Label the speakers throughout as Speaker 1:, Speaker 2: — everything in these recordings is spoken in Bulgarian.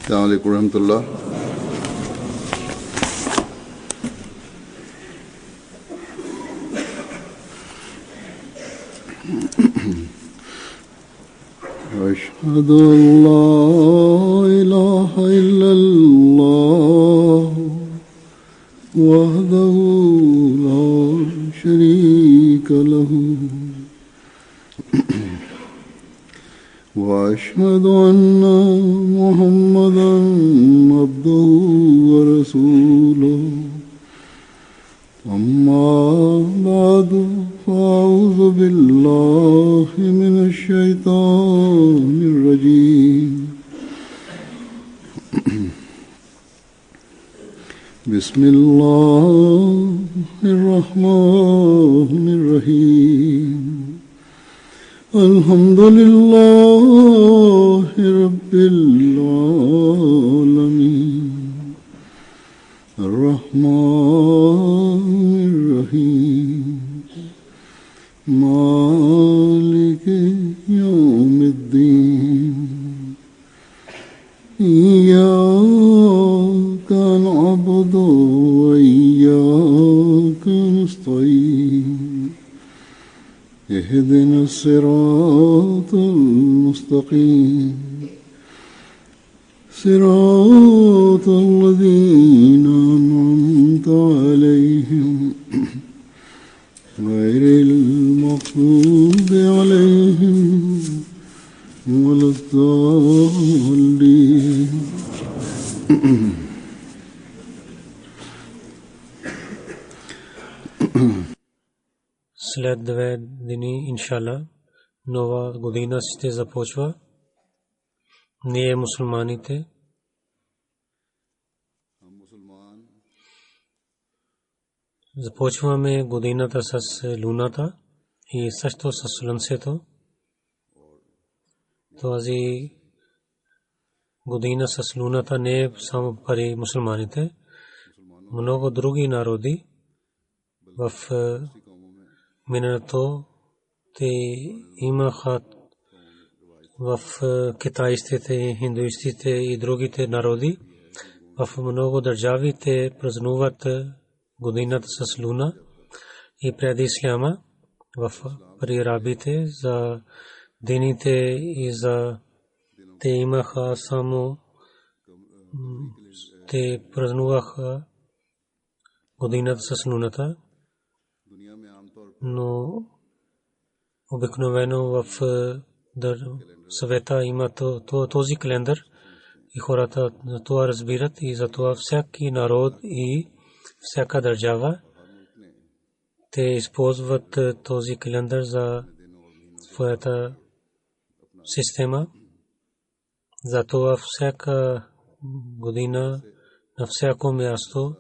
Speaker 1: السلام عليكم ورحمة الله. أشهد أن لا إله إلا الله وحده لا شريك له وأشهد أن محمدا عبده ورسوله أما بعد فأعوذ بالله من الشيطان الرجيم بسم الله الرحمن الرحيم الحمد لله رب العالمين الرحمن الرحيم مالك يوم الدين إياك نعبد وإياك نستعين اهدنا الصراط المستقيم صراط الذين أنعمت عليهم غير المغضوب عليهم ولا الضالين.
Speaker 2: След 2 дни, иншалла, нова година ще започва. Ние мусулманите започваме годината с луната и също с слънцето. Тази година с луната не е само пари мусулманите. Много други народи в миналото те имаха в китайците, хиндуистите и другите народи. В много държави те празнуват годината с луна и преди исляма при арабите за дените и за те имаха само те празнуваха годината с луната, но обикновено в съвета има този календар и хората това разбират и затова всеки народ и всяка държава те използват този календар за своята система. Затова всяка година на всяко място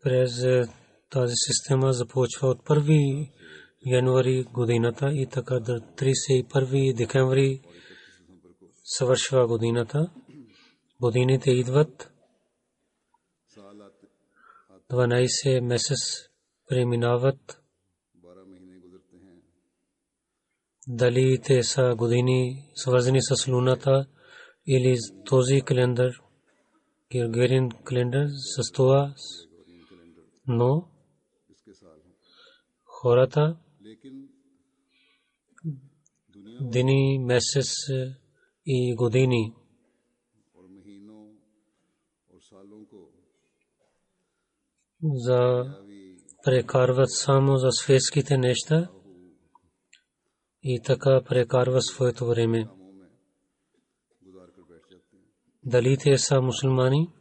Speaker 2: през тази система започва от 1 януари годината и така до 31 декември съвършва годината. Годините идват, 12 месец преминават. Дали те са години свързани с луната или този календар, Григориан календар, с това, но хората дни, месец и години за прекарват само за светските неща и така прекарват своето време. Дали те са мусулмани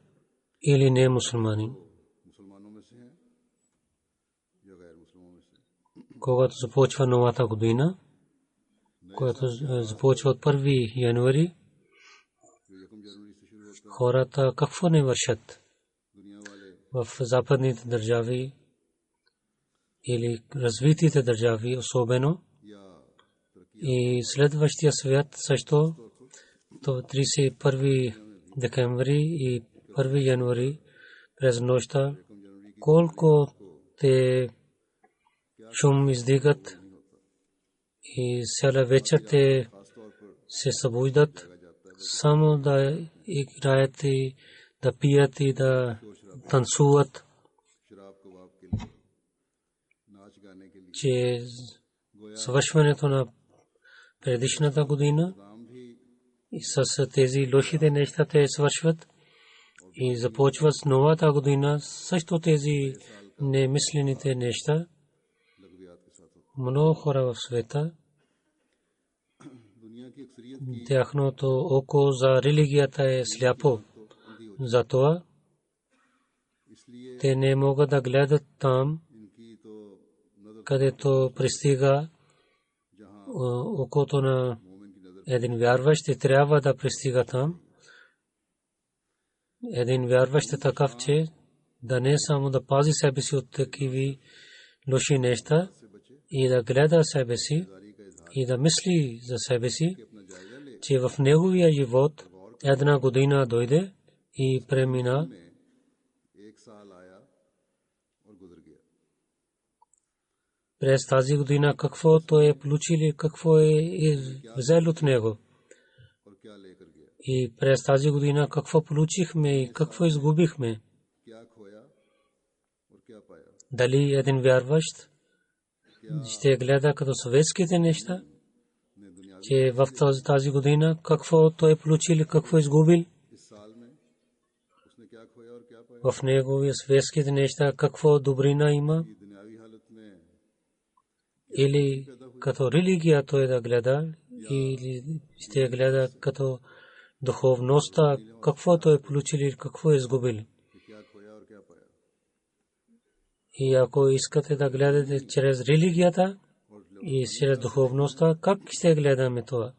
Speaker 2: или не мусулмани. Когато започва новата година, когато започва от 1 януари, хората какво не вършат в западните държави или развитите държави особено и следващия свят също, то 31 декември и 1 януари през нощта колко те шум издигат и цяла вечер те се събуждат само да играят и да пият и да танцуват, че свършването на предишната година и с тези лошите неща те свършват и започват с новата година също тези немислените неща. Много хора в света, тяхното око за религията е сляпо. Затова те не могат да гледат там, където пристига окото на един вярващ, и трябва да пристига там. Един вярващ е такъв, че да не само да пази себе си от такива лоши неща и да гледа себе си и да мисли за себе си, че в неговия живот една година дойде и премина. През тази година какво той е получил и какво е взел от него. И през тази година какво получихме и какво изгубихме. Дали един вярващ ще гледа като съветските неща, че в тази година какво той е получил и какво изгубил. В неговия светските неща какво добрина има. Или като религия той да гледа, или ще гледа като духовността, какво той е получил и какво е изгубил. И ако искате да гледате чрез религията и чрез духовността, как ще гледаме това?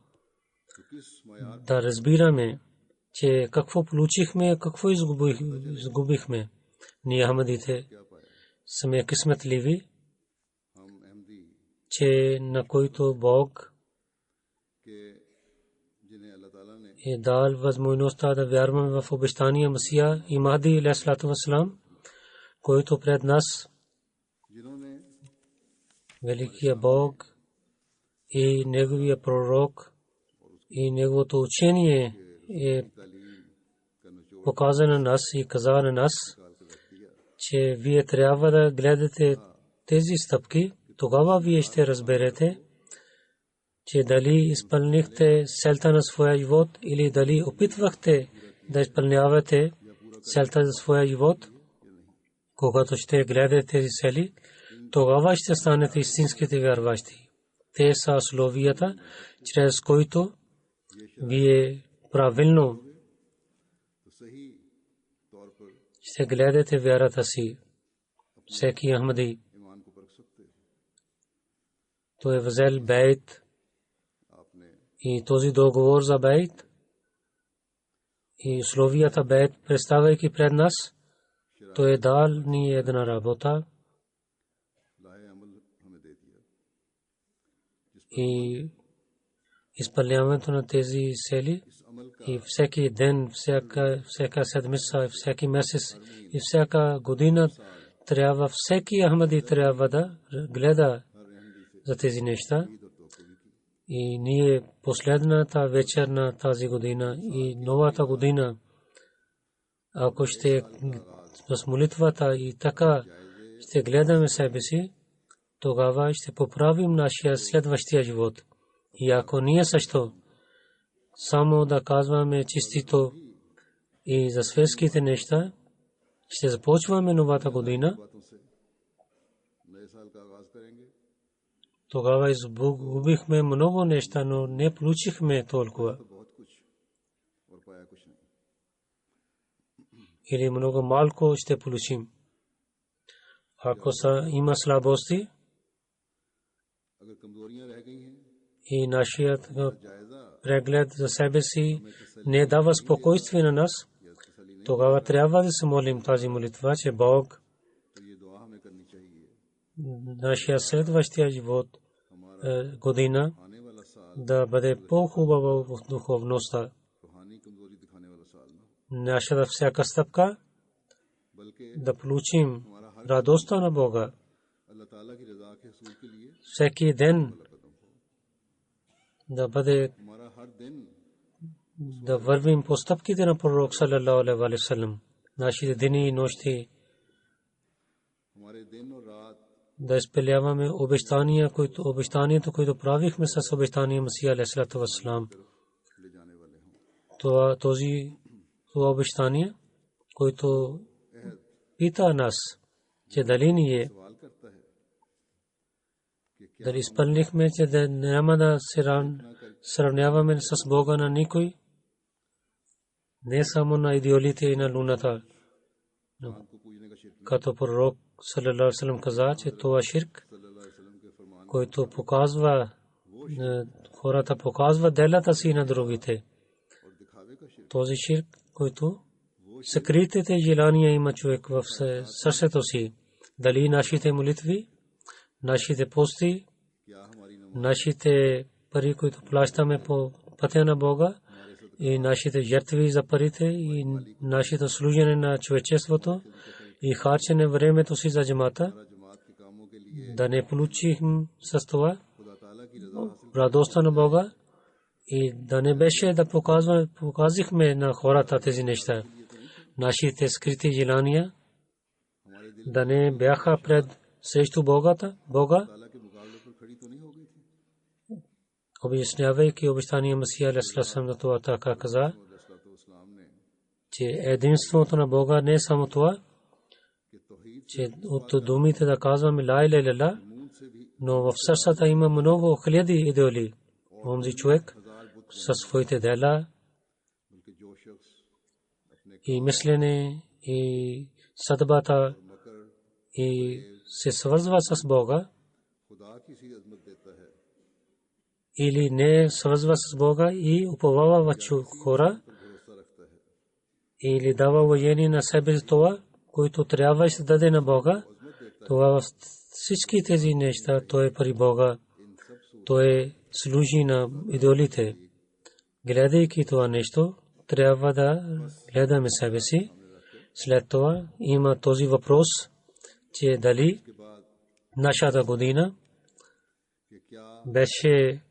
Speaker 2: Да разбираме, че какво получихме, какво изгубихме. Ние Ахмадите сме късметливи, че на който Бог е дал възможността да вярваме в обещания Масия и Махди алейхиссалату вассалам, който пред нас великия Бог и неговия пророк и неговото учение е показано на нас и каза на нас, че вие трябва да гледате тези стъпки. Тогава вие ще разберете, че дали изпълнихте целта на своя живот или дали опитвахте да изпълнявате целта за своя живот. Когато ще гледате тези цели, тогава ще станете истинските вярващи. Те са условията, чрез които вие правилно ще гледате вярата си. Всеки Ахмади той е взел бейт и този договор за бейт и условията бейт, представяйки пред нас, той е дал ни една работа и изпълняването на тези цели и всеки ден, всяка седмица, всеки месец и всяка година трябва, всеки Ахмади трябва да гледа за тези неща. И ние последната вечер на тази година и новата година, ако ще с молитвата и така ще гледаме себе си, тогава ще поправим нашия следващия живот. И ако ние също само да казваме чистито и за светските неща, ще започваме новата година, тогава изгубихме много неща, но не получихме толкова. Или много малко ще получим. Ако има слабости и нашият преглед за себе си не дава спокойствие на нас, тогава трябва да се молим тази молитва, че Бог нашия следващия живот година да бъде по-хубава в духовността. Нашата всяка стъпка да получим радостта на Бога. Всеки ден да бъде да вървим по стъпките на пророк саллалаху алейхи ва саллям. Нашите дни и нощи да изпълняваме обещанието, които правихме с обещания Масия алейхи салату ва салам. Това обещание, който пита нас, че дали ние дали изпълнихме, че да няма да сравняваме с Бога на никой, не само на идеолите и на луната. Като пророк саллалаху алейхи ва саллям каза, че това ширк, който показва хората показва делата си на другите. Този ширк, който скритите желания има човек в сърцето си, дали нашите молитви, нашите пости, нашите пари, които плащаме по пътя на Бога, и нашите жертви за парите, и нашето служене на човечеството, и харчене времето си за джамата, да не получим с това радостта на Бога, и да не беше да показихме на хората тези неща. Нашите скрити желания да не бяха пред срещу Бога, обяснявайки обещания Масия алейхи салам на това, така каза, че единството на Бога не е само това, че от думите да казваме ла иляха илlallah, но в сърцата има много хиляди идеали. Онзи човек със своите дела и мислене и съдбата и се свързва с Бога, или не свързва с Бога и уповава в хора, или дава уважение на себе си това, което трябва да се даде на Бога. Това всички тези неща, той е при Бога, той служи на идолите. Гледайки това нещо, трябва да гледаме себе си. След това има този въпрос, че дали нашата година беше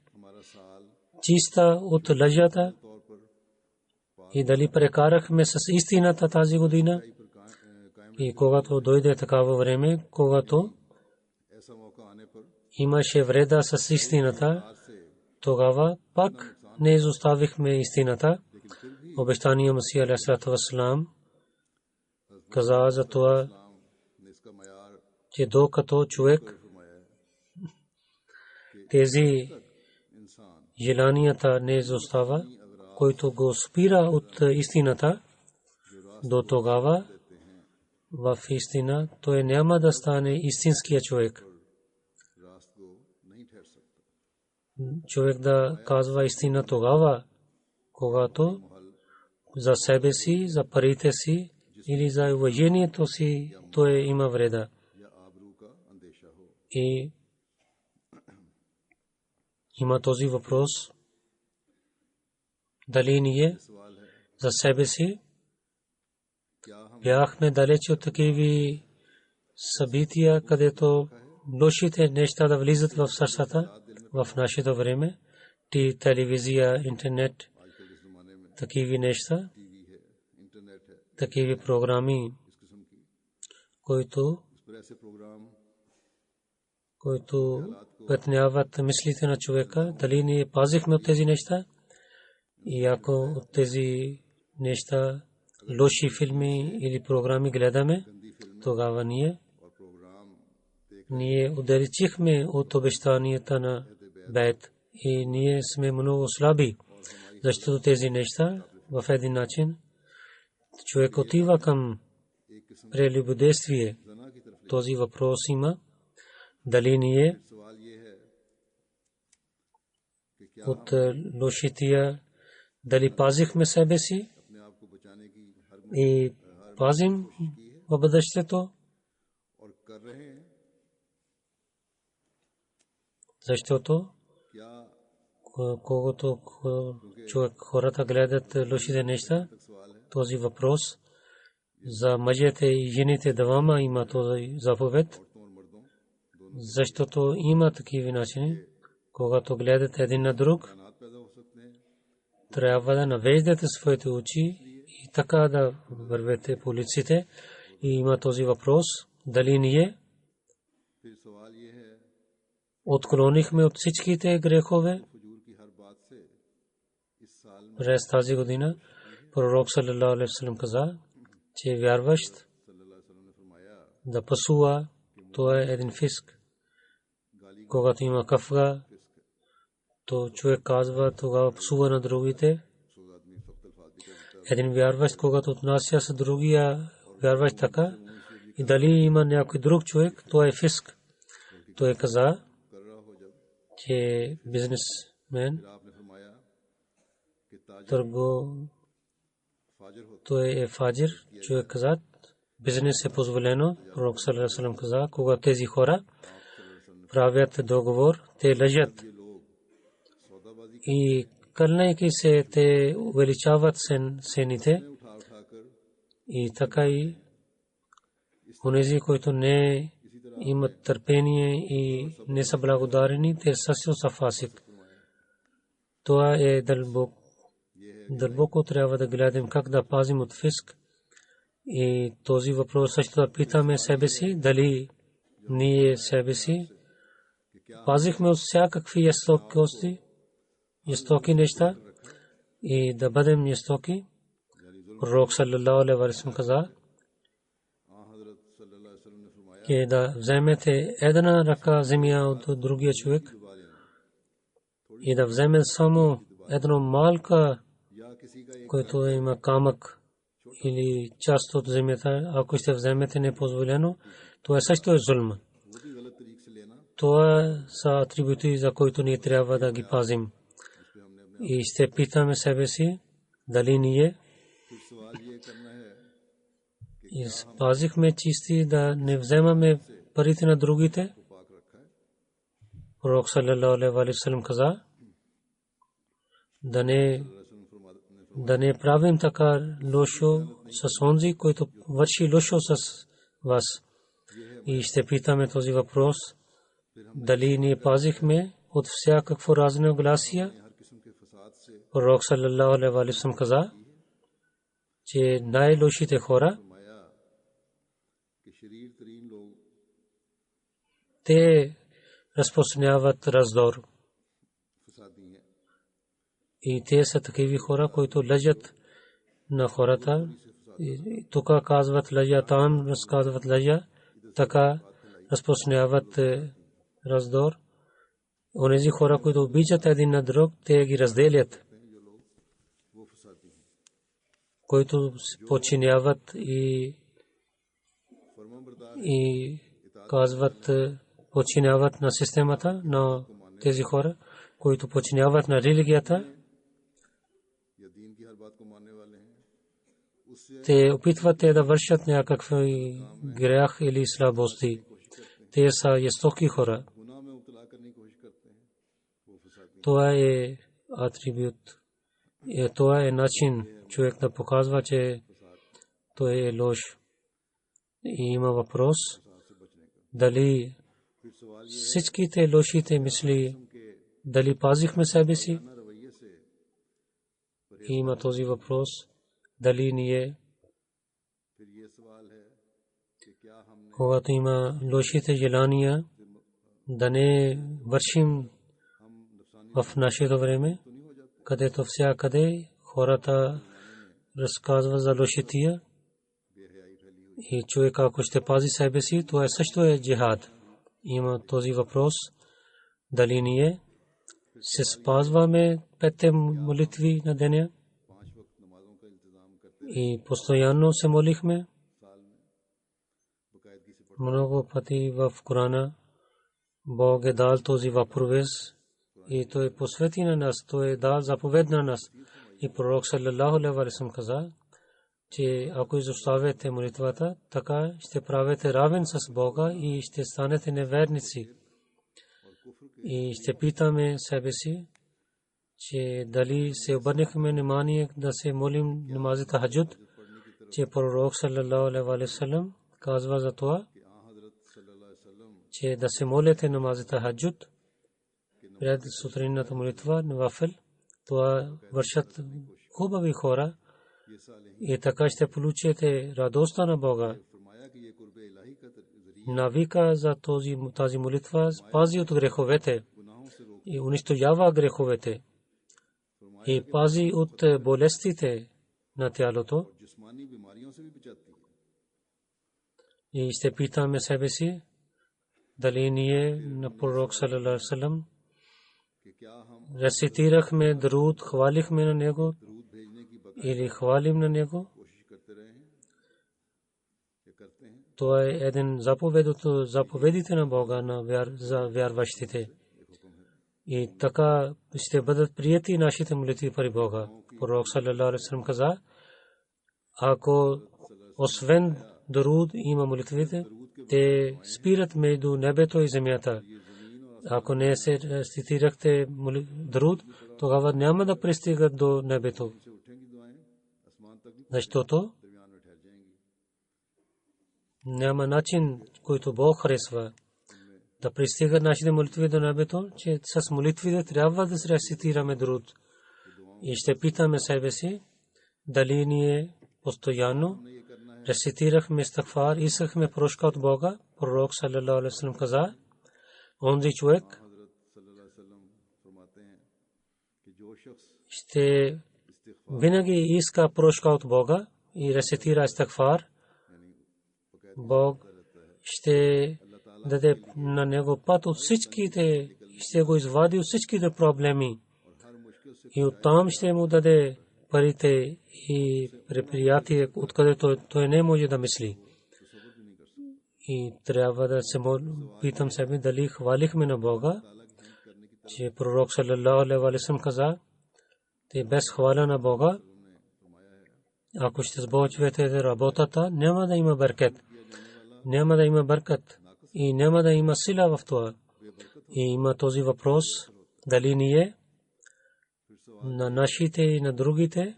Speaker 2: чиста от лъжата и дали прекарахме с истината тази година. И когато дойде такава време, когато имаше вреда с истината, тогава пак не изоставихме истината. Обещания Масия алейхи салату ва салам каза за това, че докато човек тези желанията не изостава, който го спира от истината, до тогава в истина той няма да стане истинския човек. Човек да казва истина тогава, когато за себе си, за парите си или за уважението си той има вреда. И има този въпрос, дали ние за себе си бяхме далече от такива събития, където лошите неща да влизат в сърцата в нашето време, телевизия, интернет, такива неща, такива програми, които пътняват мислите на човека, дали ние пазихме от тези неща, и ако от тези неща лоши филми или програми гледаме, тогава ние удалечихме от обещанията на Бейт и ние сме много слаби, защото тези неща в един начин човек отива към прелюбодействие. Този въпрос има, дали ние от лошития, дали пазихме себе си и пазим в бъдещето, защото когато човек хората гледат лошите неща, този въпрос за мъжете и жените двама има този заповед, защото има такива начини, когато гледат един на друг трябва да навеждате своите очи и така да вървете по улиците. И има този въпрос, дали ние отклонихме от всичките грехове през тази година. Пророк саллалаху алейхи ва саллям каза, че вярващ да пасува, то е един фиск. Когато има кафга, то човек казва, тогава пасува на другите. Един вярващ, когато отнася с другия вярващ така, и дали има някой друг човек, то е фиск. Той каза, че бизнесмен, търго, той е фаджир. Човек каза, бизнес е позволено. Пророк саллалаху алейхи ва саллям каза, когато тези хора правят договор, те лъжат. И кълнейки се, те увеличават цените. И така и онези, които не имат търпение и не са благодарени, те също са фасик. Това е дълбоко трябва да гледам как да пазим от фиск. И този въпрос също да питаме себе си, дали ние себе си пазихме от всякакви жестоки неща и да бъдем жестоки. Пророк саллалаху алейхи ва саллям каза, че да вземете една ръка земя от другия човек и да вземе само едно малка, което има камък или част от земята, ако ще вземете непозволено, това също е зулм. Това са атрибути, за които ние трябва да ги пазим. И ще питаме себе си, дали ние пазихме чисти да не вземаме парите на другите. Пророк саллалаху алейхи ва саллям каза, да не правим така лошо с онзи, който върши лошо с вас. И ще питаме този въпрос, дали ние пазихме от всякакво разногласие. Пророк саллалаху алейхи ва саллям каза, че най-лошите хора, те разпространяват раздор. И те са такива хора, които лъжат на хората. Тук казват лъжа, там разказват лъжа, така разпространяват раздор. Онези хора, които обичат един на друг, те ги разделят. Които подчиняват и казват, подчиняват на системата, на тези хора, които подчиняват на религията. Те опитват да вършат някакви грях или слабости. Те са жестоки хора. Това е атрибут. Това е начин човек да показва, че той е лош. И има въпрос, дали всичките лошите мисли, дали пазихме себе си? И има този въпрос, дали ние, когато има лошите желания, да не вършим в нашето време, където всякъде хората разказват за лошития. И човек, ако ще пази себе си, това също е джихад. Има този въпрос, дали ние се спазваме петте молитви на деня и постоянно се молихме. Много пъти в Корана Бог е дал този въпрос и той посвети на нас, той е дал заповед на нас. И пророк саллалаху алейхи ва саллям каза, че ако изоставяте молитвата, така ще правите равен с Бога и ще станете неверници. И ще питаме себе си, че дали се обърнахме внимание да се молим намази тахаджуд, че пророк саллалаху алейхи ва саллям казва за това, че да се молите намази тахаджуд пред сутринната молитва навафил, Това вършат хубави хора и така ще получите радостта на Бога. Навика за тази молитва пази от греховете и унищожава греховете и пази от болестите на тялото. И ще питаме себе си дали ние на пророк саллалаху алейхи ва саллям рецитирахме друд, хвалихме на него или хвалим на него. Това е един заповедите на Бога за вярващите. И така ще бъдат прияти нашите молитви при Бога. Пророк саллалаху алейхи ва саллям каза, ако освен друд има молитвите, те спират между небето и земята. Ако не се рецитирахте друд, тогава няма да пристигат до небето. Защото няма начин, който Бог харесва да пристигат нашите молитви до небето, че с молитвите трябва да се рецитираме друд. И ще питаме себе си дали ние постоянно рецитирахме истигфар, искахме прошка от Бога. Пророк саллалаху алейхи ва саллям каза, онзи човек ще винаги иска прошка от Бога и рецитира истигфар. Бог ще даде на него път от всичките, ще го извади от всичките проблеми и оттам ще му даде парите и предприятие, откъдето той не може да мисли. И трябва да се питам себе дали хвалихме на Бога, че пророк саллалаху алейхи ва саллям каза, те без хвала на Бога, ако ще сбочвате работата, няма да има беркет. Няма да има беркет и няма да има сила в това. И има този въпрос, дали ние на нашите и на другите,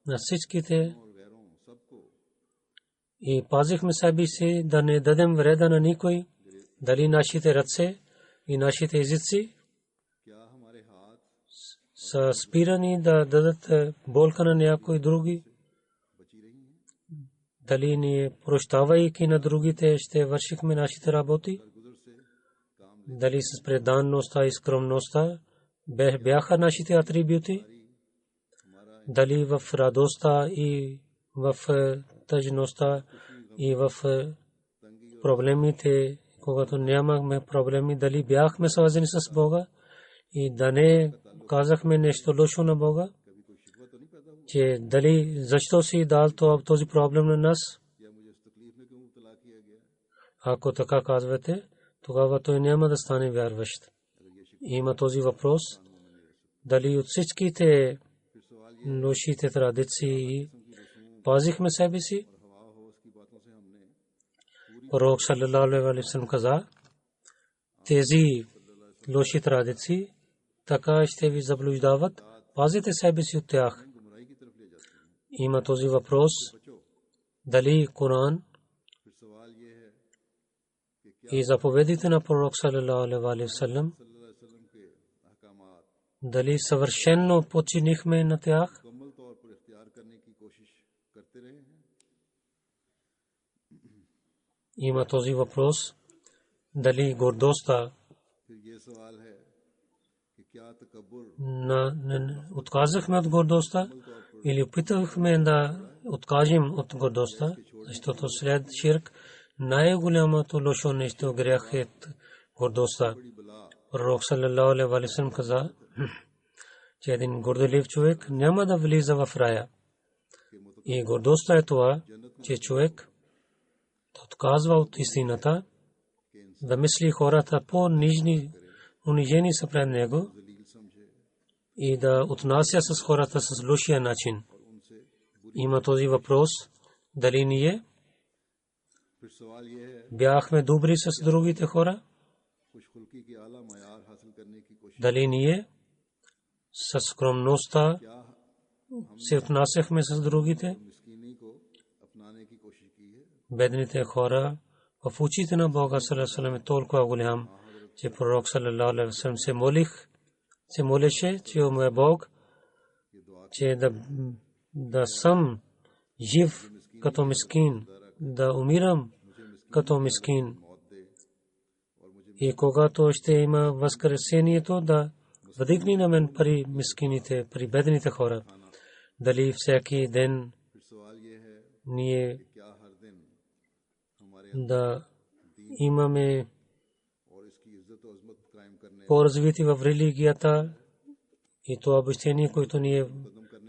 Speaker 2: на всичките, и пазихме себе си да не дадем вреда на никой, дали нашите ръце и нашите езици са спирани да дадат болка на някой други, дали ние прощавайки на другите ще вършихме нашите работи, дали с преданността и скромността бяха нашите атрибути, дали в радостта и в тъжността и в проблемите, когато нямахме проблеми, дали бяхме свързани с Бога и да не казахме нещо лошо на Бога, че дали защо си дал този проблем на нас. Ако така казвате, тогава той няма да стане вярващ. Има този въпрос, дали от всичките лошите традиции пазихме себе си. Пророк саллалаху алейхи ва саллям каза, тези лоши традиции така ще ви заблуждават, пазите себе си от тях. Има този въпрос, дали Коран и заповедите на пророк саллалаху алейхи ва саллям, дали съвършено починихме на тях. Има този въпрос, дали гордостта отказахме от гордостта или опитахме да откажем от гордостта, защото след ширк най-голямото лошо нещо грях е гордостта. Пророк саллалаху алейхи ва саллям каза, че един горделив човек няма да влиза в рая. И гордостта е това, че човек отказва от истината, да мисли хората по-нижни, унижени са пред него и да отнася с хората с лошия начин. Има този въпрос, дали ние бяхме добри с другите хора, дали ние с скромността се отнасяхме с другите, бедните хора. В очите на Бога саллалаху алейхи ва саллям е толкова голям, че пророк саллалаху алейхи ва саллям се молеше, че о мой Бог, че да съм жив като мискин, да умирам като мискин. И когато ще има възкресението, да вдигне на мен при мискините, при бедните хора. Дали всеки ден ние да имаме по-развити в религията и това обещание, което ние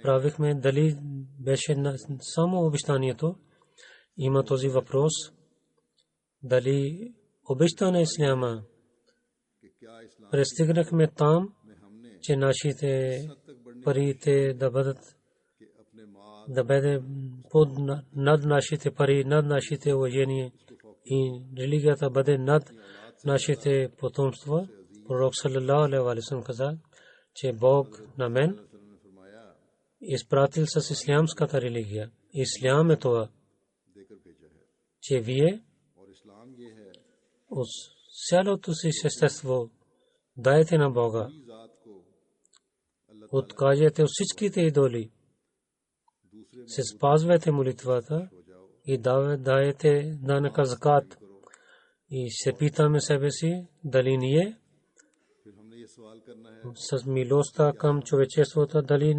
Speaker 2: правихме, дали беше само обещанието. Има този въпрос, дали обещане исляма пристигнахме там, че нашите парите да бъде над нашите пари, над нашите уважения и религията бъде над нашите потомства. Пророк саллалаху алейхи ва саллям каза, че Бог на мен изпратил с ислямската религия. Ислям е това, че вие от цялото си естество дайте на Бога. Откажете от всичките идоли. Се спазвайте молитвата и давайте данъка закат. И се питаме себе си, дали ние с милостта към човечеството, дали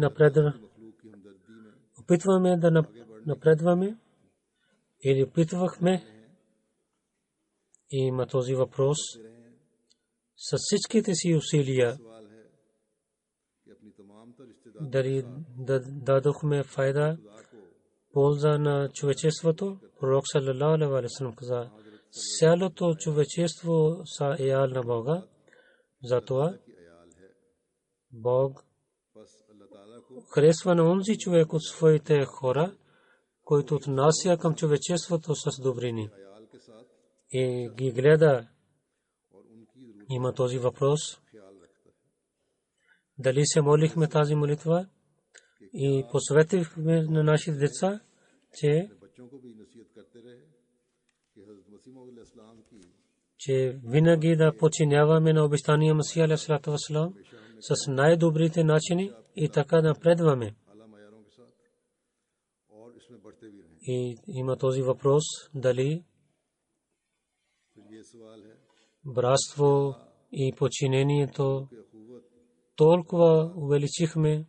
Speaker 2: опитваме да напредваме или опитвахме. И има този въпрос с всичките си усилия, дали дадохме файда, полза на човечеството. Пророк саллалаху алейхи ва саллям каза, цялото човечество са еял на Бога. Затова Бог харесва на онзи човек от своите хора, който отнася към човечеството с добрини и ги гледа. Има този въпрос, дали се молихме тази молитва и посветихме на нашите деца, че винаги да подчиняваме на обещания Масия алейхи салату ва салам с най-добрите начини и така напредваме. И има този въпрос, дали братство и подчинението толкова увеличихме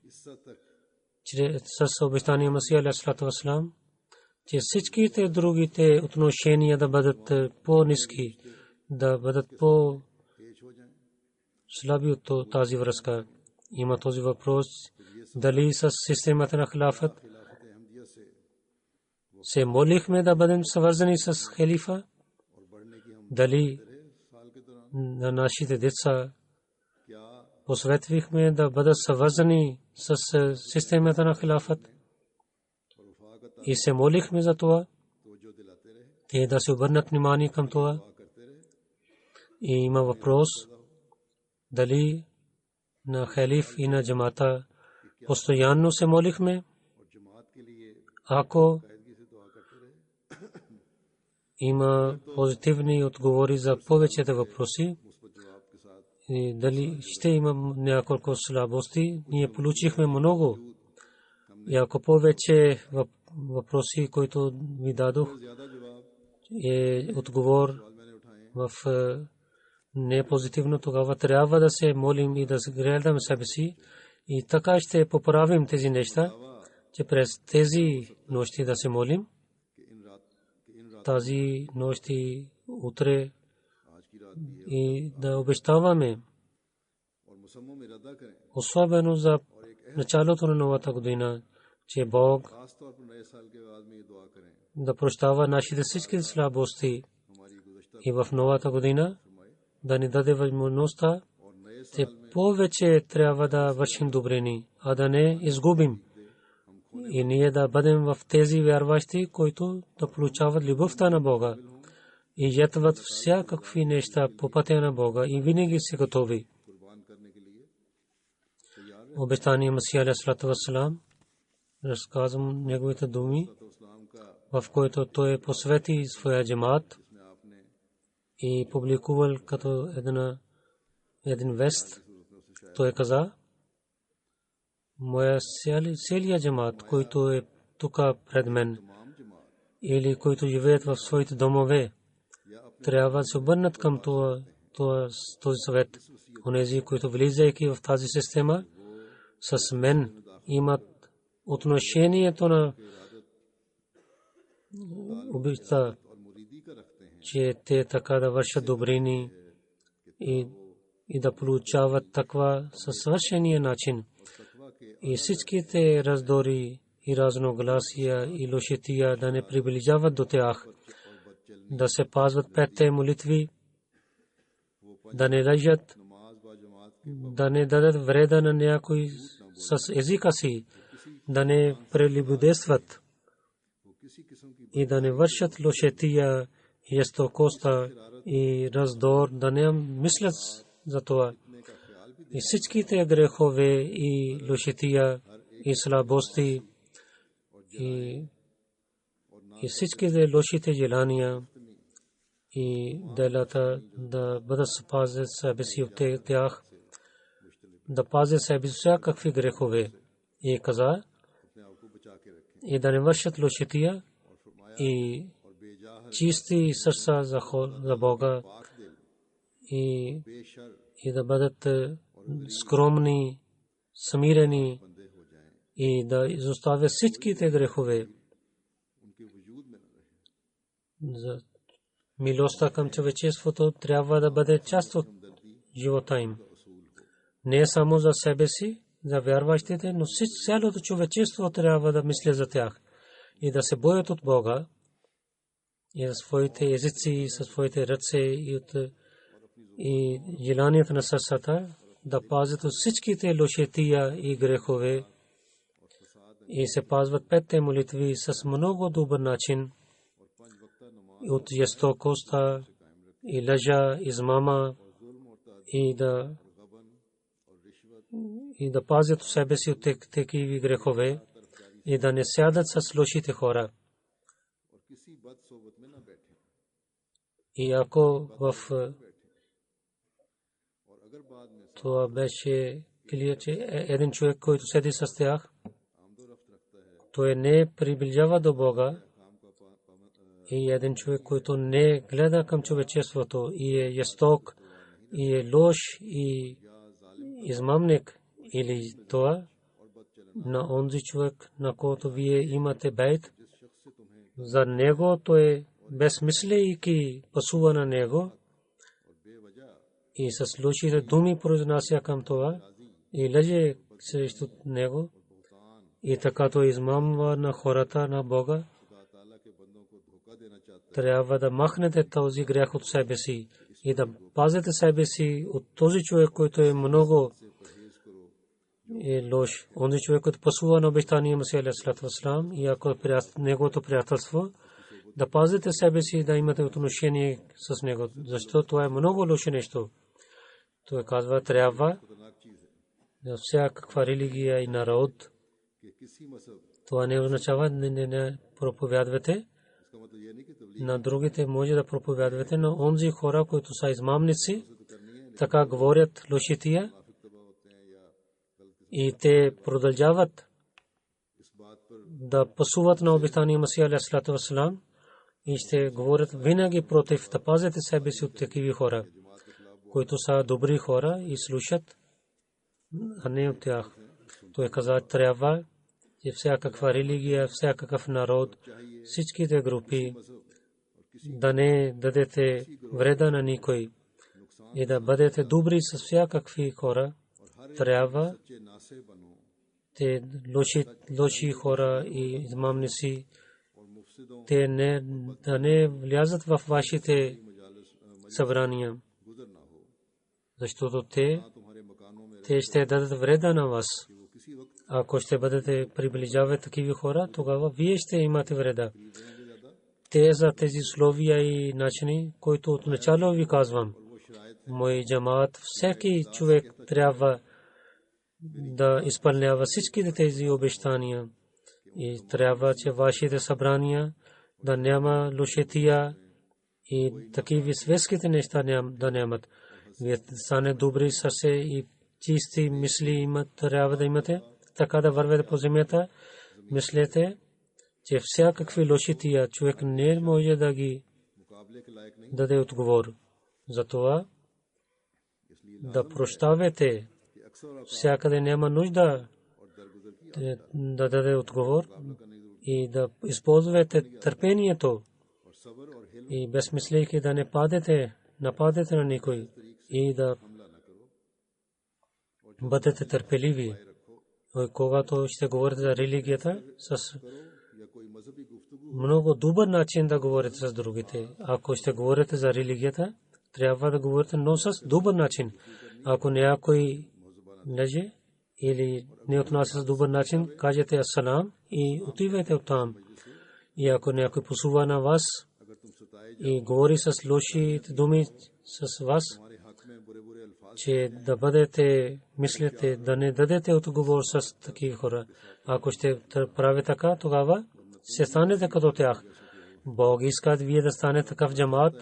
Speaker 2: с обещания Масия алейхи салату ва салам, че всичките другите отношения да бъдат по-ниски, да бъдат по-слаби от тази връзка. Има този въпрос, дали с системата на халафът се молихме да бъдем свързани с халифа, дали на нашите деца посветвихме да бъдат свързани с системата на халафът и се молихме за това, те да се обърнат внимание към това. И има въпрос, дали на халиф и на джамата постоянно се молихме. Ако има позитивни отговори за повечето въпроси, и дали ще има няколко слабости, ние получихме много. И ако повече въпроси, които ви дадох, е отговор в непозитивно, тогава трябва да се молим и да гледаме себе си. И така ще поправим тези неща, че през тези нощи да се молим. Тази нощи утре и да обещаваме, особено за началото на новата година, че Бог да прощава нашите всички слабости и в новата година да ни даде възможността, че повече трябва да вършим добрини, а да не изгубим. И ние да бъдем в тези вярващи, които да получават любовта на Бога и ятват всякакви неща по пътя на Бога и винаги са готови. Обещание Масия алейхи салату ва салам, разказвам неговите думи, в които той посвети своя джамат и публикувал като един вест. Той каза, моя целия джамат, който е тук пред мен, или които живеят в своите домове, трябва да се обърнат към този съвет. Онези, които влизайки в тази система, с мен имат отношението на обичта, че те така да вършат добрини и да получават таква със свършения начин. И всичките раздори и разногласия и лошития да не приближават до тях, да се пазват петте молитви, да не лъжат, да не дадат вреда на някой с езика си, да не прелюбодействат и да не вършат лошития, жестокостта и раздор, да не мислят за това. И всичките грехове и лошития и слабости и всичките лошите желания и делата да бъдат спазени себе си от тях, да пазят себе си всякакви грехове. И каза, и да не вършат лошития и чисти сърца за Бога и да бъдат скромни, смирени и да изоставят всичките грехове. Милостта към човечеството трябва да бъде част от живота им. Не само за себе си, за вярващите, но цялото човечество трябва да мисли за тях и да се боят от Бога и за своите езици, със своите ръце и желанията на сърцата, да пазят от всичките лошития и грехове и се пазват петте молитви с много добър начин от жестокостта и лъжа, измама и да пазят себе си от такива грехове и да не сядат с лошите хора. И ако в това беше че един човек, който седи с тях, той не приближава до Бога, и един човек, който не гледа към човечеството и е жесток и е лош и измамник, или това на онзи човек, на който вие имате бейт, за него той безмислейки пасува на него и с лошите думи произнася към това и лъже срещу него и така той измамва на хората на Бога. Трябва да махнете този грях от себе си и да пазите себе си от този човек, който е много лош. Онзи човек, който пасува на обещания Масия алейхи салату ва салам, и ако неговото приятелство, да пазите себе си, да имате отношение с него, защото това е много лошо нещо. Той казва, трябва за всякаква религия и народ. Това не означава не проповядвате. На другите може да проповядвате, но онзи хора, които са измамници, така говорят лошития и те продължават да пасуват на обещания Масия алейхи салату ва салам и ще говорят винаги против. Да пазете себе си от такива хора, които са добри хора и слушат, а не от тях. Той каза, трябва и всякаква религия, всякакъв народ, всичките групи, да не дадете вреда на никой и да бъдете добри с всякакви хора. Трябва те лоши хора и измамници, те да не влязат в вашите събрания, защото те ще дадат вреда на вас. Ако ще бъдете приближават такива хора, тогава вие ще имате вреда. Те за тези условия и начини, които отначало ви казвам. Мой джамаат, всеки човек трябва да изпълнява всички тези обещания и трябва, че вашите събрания да няма лошития и такива светските неща да нямат. Вие стане добри сърце и чисти мисли трябва да имате. така да вървите по земята, мислете, че всякакви лошития човек не може да ги даде отговор. Затова да прощавате, всякъде няма нужда да даде отговор и да използвате търпението и безмислейки да не нападете на никой и да бъдете търпеливи. Когато ще говорите за религията, с много добър начин да говорите с другите. Ако ще говорите за религията, трябва да говорите, но с добър начин. Ако някой лъже или не отнася с добър начин, кажете асалам и отивайте оттам. И ако някой посува на вас и говори с лоши думи с вас, че да бъдете, мислите, да не дадете отговор с такива хора. Ако ще прави така, тогава ще станете като тях. Бог иска вие да станете такъв джамат,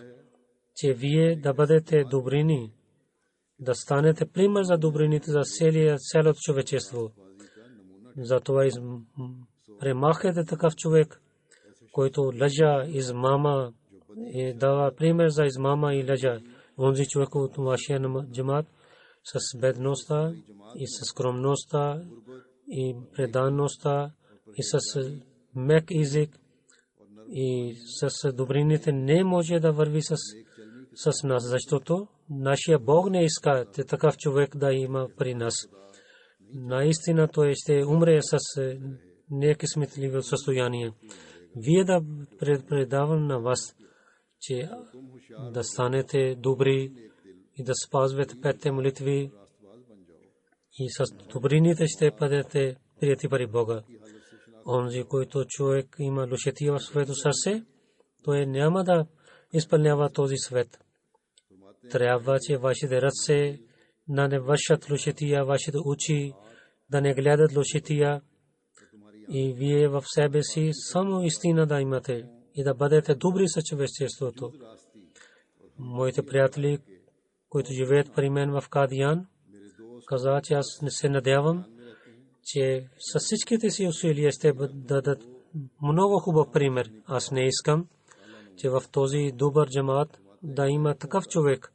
Speaker 2: че вие да бъдете добрини, да станете пример за добрините за цялото човечество. Затова премахайте такъв човек, който лъжа, измама и дава пример за измама и лъжа. Онзи човек от вашия джамат с бедността и с скромността и преданността и с мек език и с добрините не може да върви с нас, защото нашия Бог не иска такъв човек да има при нас. Наистина той ще умре с некъсметливо състояние. Вие да предавам на вас, че да станете добри и да спазвате петте молитви и с добрините ще бъдете прияти при Бога. Онзи, който човек има лошития в своето сърце, той няма да изпълнява този свет. Трябва, че вашите ръце да не вършат лошития, вашите очи да не гледат лошития и вие в себе си само истина да имате и да бъдете добри с човечеството. Моите приятели, които живеят при мен в Кадиян, каза, че аз не се надявам, че с всичките си усилия ще дадат много хубав пример. Аз не искам, че в този добър джамат да има такъв човек,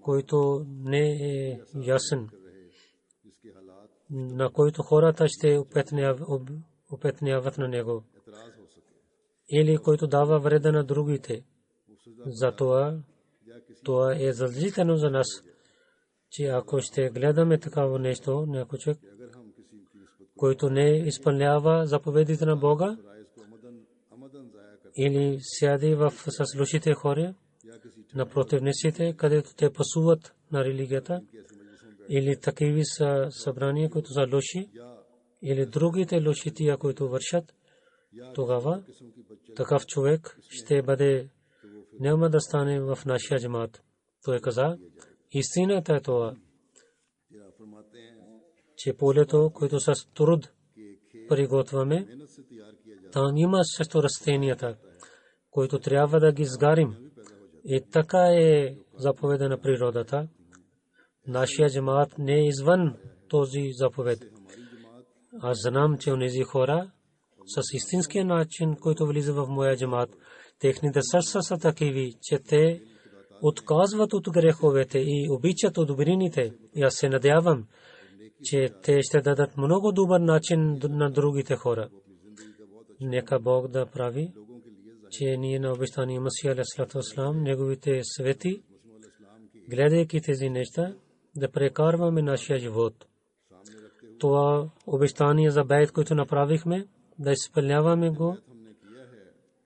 Speaker 2: който не е ясен, на който хората ще опетняват на него, или който дава вреда на другите. Затова това е задължително за нас, че ако ще гледаме такава нещо, някой човек, който не изпълнява заповедите на Бога, или сяде с лошите хора, на противниците, където те пасуват на религията, или такива са събрания, които са лоши, или другите лошития, които вършат, тогава такъв човек ще бъде, няма да стане в нашия джамат. Той каза, истината е това, че полето, което с труд приготвяме, там има също растенията, които трябва да ги сгарим. И така е заповеда на природата. Нашия джамат не е извън този заповед. Аз знам, че онези хора с истинския начин, който влиза в моя джамат, техните сърца са такива, че те отказват от греховете и обичат от добрините. И аз се надявам, че те ще дадат много добър начин на другите хора. Нека Бог да прави, че ние на обещания Масия алейхиссалату вассалам, неговите свети, гледайки тези неща, да прекарваме нашия живот. Това обещание за бейт, което направихме, да изпълняваме го,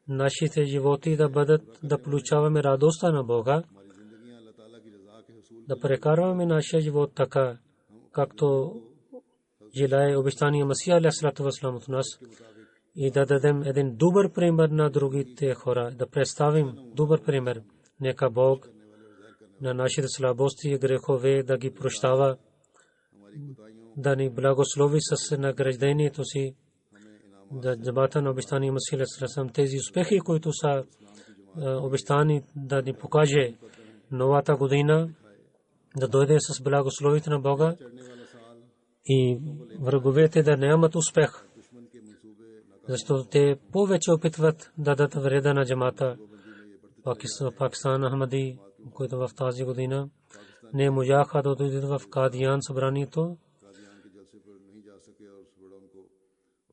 Speaker 2: нашите животи да бъдат, да получаваме радостта на Бога, да прекарваме нашия живот така, както желае обещание Масия алейхиссалату вассалам от нас, и да дадем един добър пример на другите хора, да представим добър пример. Нека Бог на нашите слабости и грехове да ги прощава, да ни благослови с награждението си, да джамата на обещание Масия алейхи салам, тези успехи, които са обещани, да ни покаже новата година, да дойде с благословите на Бога и враговете да нямат успех, защото те повече опитват да дадат вреда на джамата. Пакистан Ахмади, който в тази година не можаха да отидат в Кадиян събранието.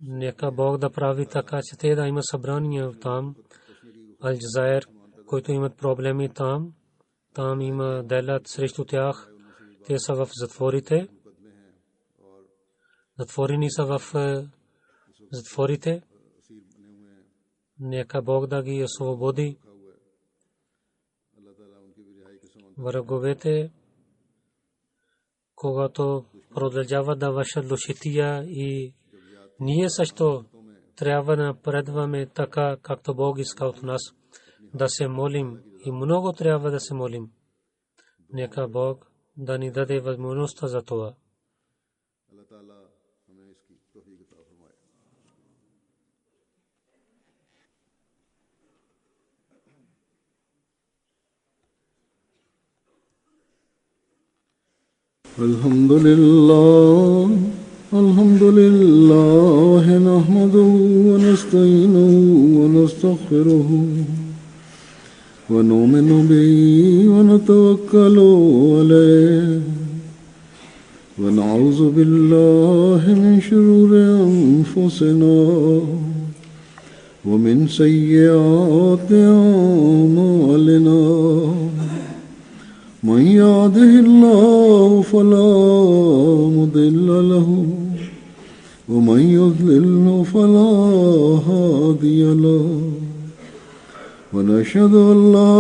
Speaker 2: Нека Бог да прави така, че те да има събрания там. Алджазайр, които имат проблеми там, там има делят срещу тях. Те са в затворите. Затворени са в затворите. Нека Бог да ги освободи. Враговете, когато продължават да вършат лошития, и ние също трябва да напредваме така, както Бог иска от нас, да се молим, и много трябва да се молим. Нека Бог да ни даде възможността за това.
Speaker 1: الحمد لله نحمده ونستعينه ونستغفره ونؤمن به ونتوكل عليه ونعوذ بالله من شرور أنفسنا ومن سيئات أعمالنا من يهده الله فلا مضل له ومن يضلل فلا هادي له ونشهد أن لا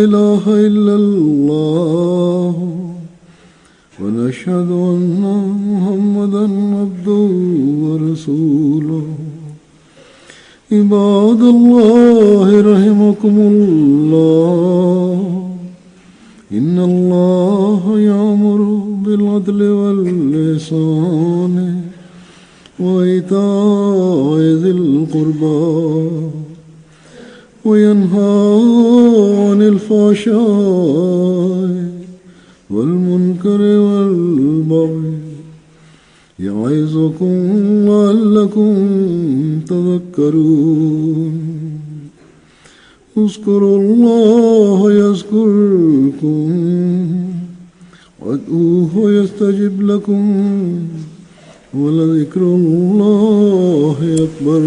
Speaker 1: إله إلا الله ونشهد أن محمدا عبده ورسوله عباد الله رحمكم الله إن الله يأمر بالعدل والإحسان وإيتاء ذي القربى وينهى عن الفحشاء والمنكر والبغي يعظكم لعلكم تذكرون اذكروا الله يذكركم وادعوه يستجب لكم ولذكر الله أكبر.